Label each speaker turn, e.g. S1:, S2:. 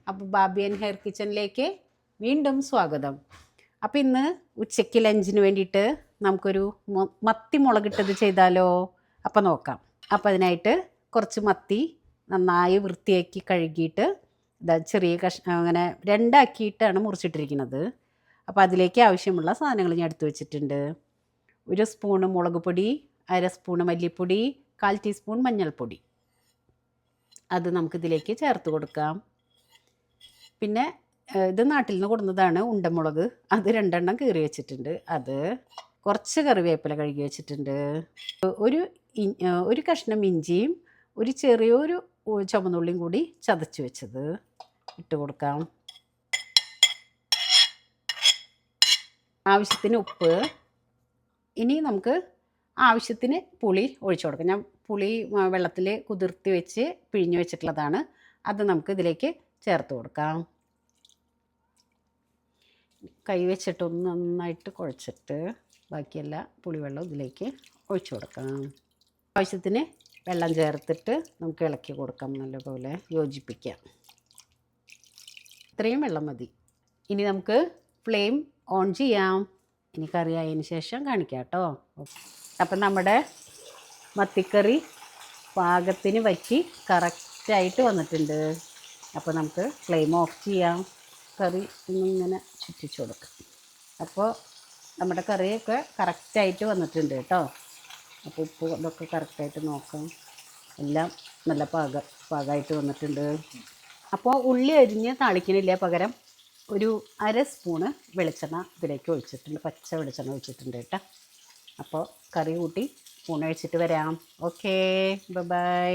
S1: അപ്പോൾ ബാബി and hair കിച്ചണിലേക്ക് വീണ്ടും സ്വാഗതം. അപ്പോൾ ഇന്ന് ഉച്ചയ്ക്ക് ലഞ്ചിന് വേണ്ടിയിട്ട് നമുക്കൊരു മത്തി മുളകിട്ടത് ചെയ്താലോ? അപ്പോൾ നോക്കാം. അപ്പോൾ അതിനായിട്ട് കുറച്ച് മത്തി നന്നായി വൃത്തിയാക്കി കഴുകിയിട്ട് ചെറിയ കഷ്ണം അങ്ങനെ രണ്ടാക്കിയിട്ടാണ് മുറിച്ചിട്ടിരിക്കുന്നത്. അപ്പോൾ അതിലേക്ക് ആവശ്യമുള്ള സാധനങ്ങൾ ഞാൻ എടുത്തു വെച്ചിട്ടുണ്ട്. 1 സ്പൂണ് മുളക് പൊടി, 1/2 സ്പൂണ് മല്ലിപ്പൊടി, 1/4 ടീസ്പൂൺ മഞ്ഞൾപ്പൊടി. അത് നമുക്കിതിലേക്ക് ചേർത്ത് കൊടുക്കാം. പിന്നെ ഇത് നാട്ടിൽ നിന്ന് കൊടുന്നതാണ് ഉണ്ടമുളക്, അത് 2 എണ്ണം കീറി വെച്ചിട്ടുണ്ട്. അത് കുറച്ച് കറിവേപ്പില കഴുകി വെച്ചിട്ടുണ്ട്. ഒരു കഷ്ണം ഇഞ്ചിയും ഒരു ചെറിയൊരു ചുവന്നുള്ളിയും കൂടി ചതച്ച് വെച്ചത് ഇട്ട് കൊടുക്കാം. ആവശ്യത്തിന് ഉപ്പ്. ഇനി നമുക്ക് ആവശ്യത്തിന് പുളി ഒഴിച്ചു കൊടുക്കാം. ഞാൻ പുളി വെള്ളത്തിൽ കുതിർത്തി വെച്ച് പിഴിഞ്ഞ് വെച്ചിട്ടുള്ളതാണ്. അത് നമുക്ക് ഇതിലേക്ക് ചേർത്ത് കൊടുക്കാം. കൈ വെച്ചിട്ടൊന്ന് നന്നായിട്ട് കുഴച്ചിട്ട് ബാക്കിയെല്ലാം പുളിവെള്ളം ഇതിലേക്ക് ഒഴിച്ചു കൊടുക്കാം. ആവശ്യത്തിന് വെള്ളം ചേർത്തിട്ട് നമുക്ക് ഇളക്കി കൊടുക്കാം, നല്ലപോലെ യോജിപ്പിക്കാം. ഇത്രയും വെള്ളം മതി. ഇനി നമുക്ക് ഫ്ലെയിം ഓൺ ചെയ്യാം. ഇനി കറി ആയതിന് ശേഷം കാണിക്കാം കേട്ടോ. അപ്പം നമ്മുടെ മത്തിക്കറി പാകത്തിന് വറ്റി കറക്റ്റായിട്ട് വന്നിട്ടുണ്ട്. അപ്പോൾ നമുക്ക് ഫ്ലെയിം ഓഫ് ചെയ്യാം. കറി ഇങ്ങനെ ചുറ്റിച്ച് കൊടുക്കാം. അപ്പോൾ നമ്മുടെ കറിയൊക്കെ കറക്റ്റായിട്ട് വന്നിട്ടുണ്ട് കേട്ടോ. അപ്പോൾ ഉപ്പ് ഇതൊക്കെ കറക്റ്റായിട്ട് നോക്കാം. എല്ലാം നല്ല പാകമായിട്ട് വന്നിട്ടുണ്ട്. അപ്പോൾ ഉള്ളി അരിഞ്ഞ് താളിക്കണില്ല, പകരം ഒരു 1/2 സ്പൂണ് വെളിച്ചെണ്ണ ഇതിലേക്ക് ഒഴിച്ചിട്ടുണ്ട്, പച്ച വെളിച്ചെണ്ണ ഒഴിച്ചിട്ടുണ്ട് കേട്ടോ. അപ്പോൾ കറി കൂട്ടി ഊണ് കഴിച്ചിട്ട് വരാം. Okay, by.